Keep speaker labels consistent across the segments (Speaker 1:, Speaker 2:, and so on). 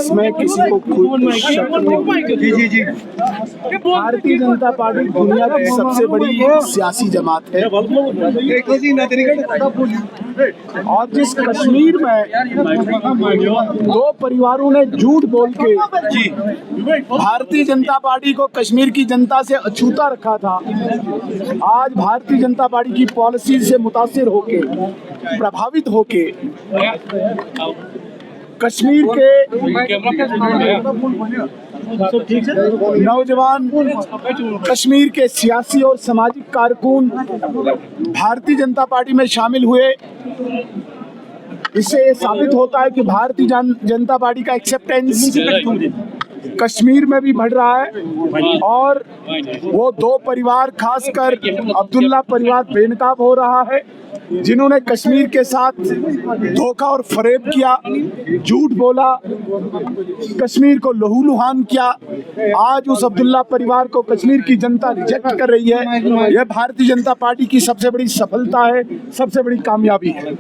Speaker 1: इसमें किसी को खुद शक नहीं। जी। भारतीय जनता पार्टी दुनिया की सबसे बड़ी सियासी जमात है और जिस कश्मीर में दो परिवारों ने झूठ बोल के भारतीय जनता पार्टी को कश्मीर की जनता से अछूता रखा था, आज भारतीय जनता पार्टी की पॉलिसी से मुतासिर होके, प्रभावित होके कश्मीर के नौजवान, कश्मीर के सियासी और सामाजिक कारकुन भारतीय जनता पार्टी में शामिल हुए। इससे ये साबित होता है कि भारतीय जनता पार्टी का एक्सेप्टेंस कश्मीर में भी बढ़ रहा है और वो दो परिवार, खासकर अब्दुल्ला परिवार बेनकाब हो रहा है, जिन्होंने कश्मीर के साथ धोखा और फरेब किया, झूठ बोला, कश्मीर को लहूलुहान किया। आज उस अब्दुल्ला परिवार को कश्मीर की जनता रिजेक्ट कर रही है। यह भारतीय जनता पार्टी की सबसे बड़ी सफलता है, सबसे बड़ी कामयाबी है।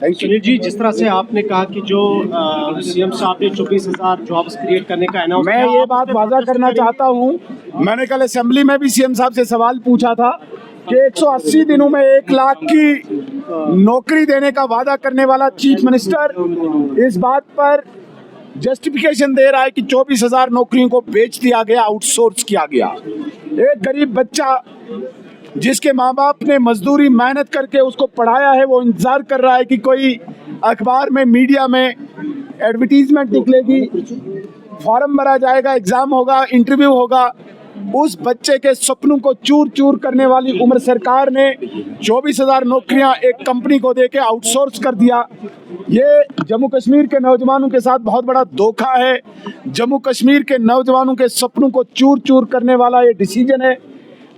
Speaker 2: सुनील जी, जिस तरह से आपने कहा कि जो सीएम साहब ने 24,000 जॉब्स क्रिएट करने का अनाउंस,
Speaker 1: मैं ये बात वादा करना चाहता हूँ, मैंने कल असेंबली में भी सीएम साहब से सवाल पूछा था कि 180 दिनों में 1 लाख की नौकरी देने का वादा करने वाला चीफ मिनिस्टर इस बात पर जस्टिफिकेशन दे रहा है कि 24,000 नौकरियों को बेच दिया गया, आउटसोर्स किया गया। एक गरीब बच्चा जिसके माँ बाप ने मजदूरी मेहनत करके उसको पढ़ाया है, वो इंतजार कर रहा है कि कोई अखबार में, मीडिया में एडवर्टीजमेंट निकलेगी, फॉर्म भरा जाएगा, एग्जाम होगा, इंटरव्यू होगा। उस बच्चे के सपनों को चूर चूर करने वाली उम्र सरकार ने 24,000 नौकरियां एक कंपनी को देके आउटसोर्स कर दिया। ये जम्मू कश्मीर के नौजवानों के साथ बहुत बड़ा धोखा है। जम्मू कश्मीर के नौजवानों के सपनों को चूर चूर करने वाला ये डिसीजन है।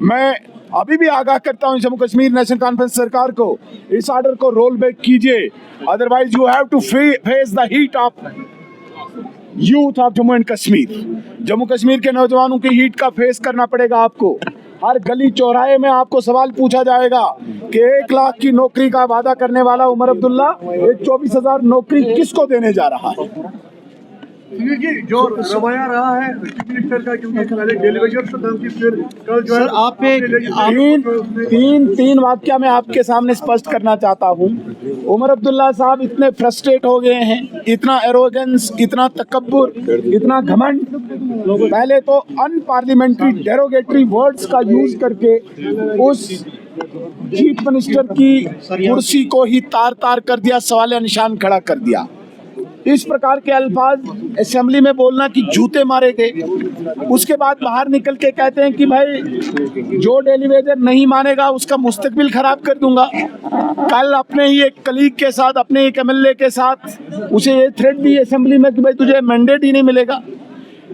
Speaker 1: मैं अभी भी आगाह करता हूं जम्मू कश्मीर नेशनल कॉन्फ्रेंस सरकार को, इस ऑर्डर को रोल बैक कीजिए, otherwise you have to face the heat of youth of Jammu and Kashmir. Jammu Kashmir के नौजवानों की हीट का फेस करना पड़ेगा आपको। हर गली चौराहे में आपको सवाल पूछा जाएगा कि 1 लाख की नौकरी का वादा करने वाला उमर अब्दुल्ला 24,000 नौकरी किसको देने जा रहा है।
Speaker 3: जी, जो रवैया रहा है चीफ मिनिस्टर का, क्योंकि पहले डेलीवेशन तो था कि फिर कल जो है
Speaker 2: आप
Speaker 1: तीन वाक्य मैं आपके सामने स्पष्ट करना चाहता हूँ। उमर अब्दुल्ला साहब इतने फ्रस्ट्रेट हो गए हैं, इतना एरोगेंस, इतना तकब्बुर, इतना घमंड, पहले तो अनपार्लियामेंट्री डेरोगेटरी वर्ड्स का यूज करके उस चीफ मिनिस्टर की कुर्सी को ही तार तार कर दिया, सवालिया निशान खड़ा कर दिया। इस प्रकार के अल्फाज असेंबली में बोलना कि जूते मारे गए। उसके बाद बाहर निकल के कहते हैं कि भाई जो डेली वेजर नहीं मानेगा उसका मुस्तकबिल खराब कर दूंगा। कल अपने ही एक कलीग के साथ, अपने एक एमएलए के साथ उसे ये थ्रेट दी असेंबली में कि भाई तुझे मैंडेट ही नहीं मिलेगा।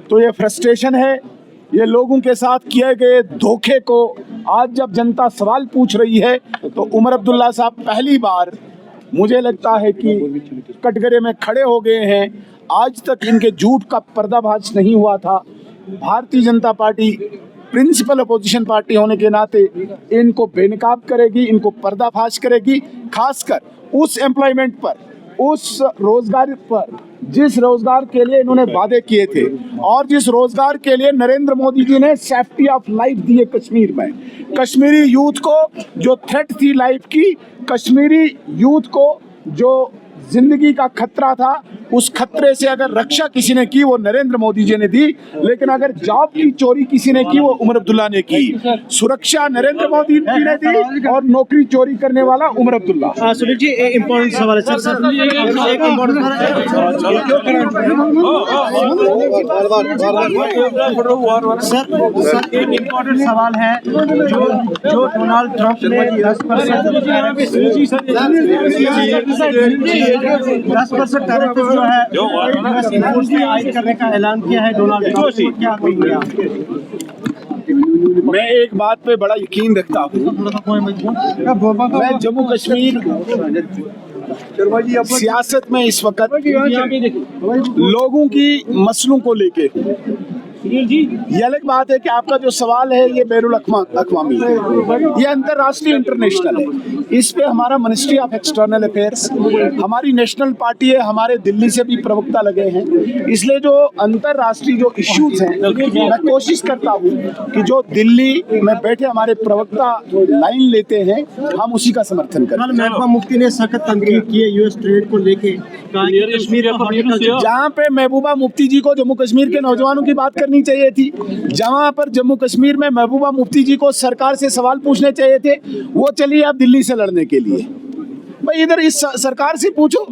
Speaker 1: तो ये फ्रस्ट्रेशन है, ये लोगों के साथ किए गए धोखे को आज जब जनता सवाल पूछ रही है तो उमर अब्दुल्ला साहब पहली बार मुझे लगता है कि कटघरे में खड़े हो गए हैं। आज तक इनके झूठ का पर्दाफाश नहीं हुआ था। Bharatiya Janata party principal opposition party होने के नाते इनको बेनकाब करेगी, इनको पर्दाफाश करेगी, खासकर उस एम्प्लॉयमेंट पर, उस रोजगार पर जिस रोजगार के लिए इन्होंने वादे किए थे और जिस रोजगार के लिए नरेंद्र मोदी जी ने सेफ्टी ऑफ लाइफ दी है कश्मीर में। कश्मीरी यूथ को जो थ्रेट थी लाइफ की, कश्मीरी यूथ को जो जिंदगी का खतरा था, उस खतरे से अगर रक्षा किसी ने की वो नरेंद्र मोदी जी ने दी, लेकिन अगर जॉब की चोरी किसी ने की वो उमर अब्दुल्ला ने की। सुरक्षा नरेंद्र मोदी जी ने दी और नौकरी चोरी करने वाला उमर अब्दुल्ला।
Speaker 2: सुनील जी, एक इम्पोर्टेंट सवाल है सर। एक इम्पोर्टेंट सवाल है, जो डोनाल्ड ट्रंप ने 10% टैरिफ जो है आयद करने का ऐलान किया है डोनाल्ड ट्रंप, क्या कहेंगे आप?
Speaker 1: मैं एक बात पे बड़ा यकीन रखता हूँ। मैं जम्मू कश्मीर सियासत में इस वक्त लोगों की मसलों को लेके ये अलग बात है कि आपका जो सवाल है ये बैरुल अक़वामी है, ये अंतर्राष्ट्रीय इंटरनेशनल है। इस पे हमारा मिनिस्ट्री ऑफ एक्सटर्नल अफेयर्स, हमारी नेशनल पार्टी है, हमारे दिल्ली से भी प्रवक्ता लगे हैं। इसलिए जो अंतर्राष्ट्रीय जो इश्यूज हैं, मैं कोशिश करता हूँ कि जो दिल्ली में बैठे हमारे प्रवक्ता लाइन लेते हैं, हम उसी का समर्थन करें।
Speaker 2: महबूबा मुफ्ती ने सख्त तनकीद की है यूएस ट्रेड को लेके, कहा कि कश्मीर का हॉर्टिकल्चर
Speaker 1: जहाँ पे महबूबा मुफ्ती जी को जम्मू कश्मीर के नौजवानों की बात करनी चाहिए थी, जहाँ पर जम्मू कश्मीर में महबूबा मुफ्ती जी को सरकार से सवाल पूछने चाहिए थे, वो चलिए आप दिल्ली से लड़ने के लिए। भाई इधर इस सरकार से पूछो,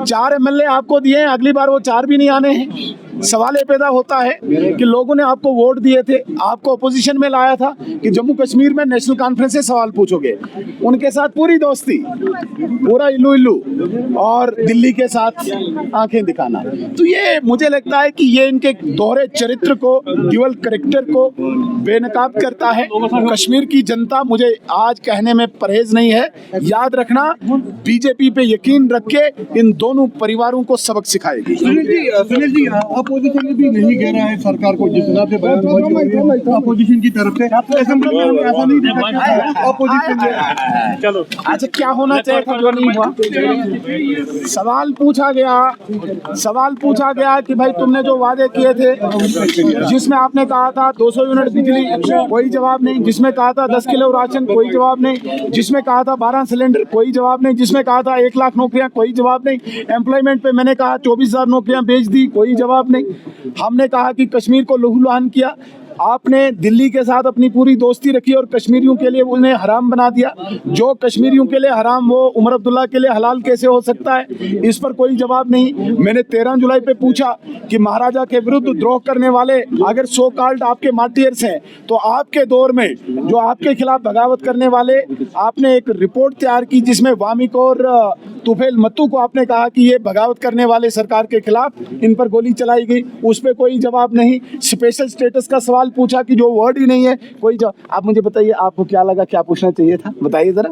Speaker 1: 4 एमएलए आपको दिए हैं, अगली बार वो 4 भी नहीं आने हैं। सवाल ये पैदा होता है कि लोगों ने आपको वोट दिए थे, आपको अपोजिशन में लाया था कि जम्मू कश्मीर में नेशनल कॉन्फ्रेंस से सवाल पूछोगे, उनके साथ पूरी दोस्ती, पूरा इल्लू इल्लू, और दिल्ली के साथ आंखें दिखाना। तो ये मुझे लगता है कि ये इनके दोहरे चरित्र को, ड्यूअल कैरेक्टर को बेनकाब करता है। कश्मीर की जनता, मुझे आज कहने में परहेज नहीं है, याद रखना, बीजेपी पे यकीन रख के इन दोनों परिवारों को सबक सिखाएगी।
Speaker 3: सुनील जी अपोजिशन भी नहीं कह रहा है सरकार को, जिस हिसाब से बयान अपोजिशन की तरफ से, असेंबली में हम ऐसा नहीं देखा अपोजिशन। चलो
Speaker 1: अच्छा, क्या होना चाहिए था जो नहीं हुआ? सवाल पूछा गया कि भाई तुमने जो वादे किए थे, जिसमें आपने कहा था 200 यूनिट बिजली, कोई जवाब नहीं। जिसमें कहा था 10 किलो राशन, कोई जवाब नहीं। जिसमें कहा था 12 सिलेंडर, कोई जवाब नहीं। जिसमें कहा था 1 लाख नौकरियां, कोई जवाब नहीं। एम्प्लॉयमेंट पे मैंने कहा 24,000 नौकरियां बेच दी, कोई जवाब नहीं। हमने कहा कि कश्मीर को लहूलुहान किया, आपने दिल्ली के साथ अपनी पूरी दोस्ती रखी और कश्मीरियों के लिए उन्हें हराम बना दिया। जो कश्मीरियों के लिए हराम, वो उमर अब्दुल्ला के लिए हलाल कैसे हो सकता है? इस पर कोई जवाब नहीं। मैंने 13 जुलाई पे पूछा कि महाराजा के विरुद्ध द्रोह करने वाले अगर सो कॉल्ड आपके मार्टियर्स हैं, तो आपके दौर में जो आपके खिलाफ बगावत करने वाले, आपने एक रिपोर्ट तैयार की जिसमें वामिक और तुफैल मत्तू को आपने कहा कि ये बगावत करने वाले सरकार के खिलाफ, इन पर गोली चलाई गई, उस पर कोई जवाब नहीं। स्पेशल स्टेटस का सवाल पूछा कि जो वर्ड ही नहीं है, कोई जवाब। आप मुझे बताइए, आपको क्या लगा, क्या पूछना चाहिए था, बताइए जरा।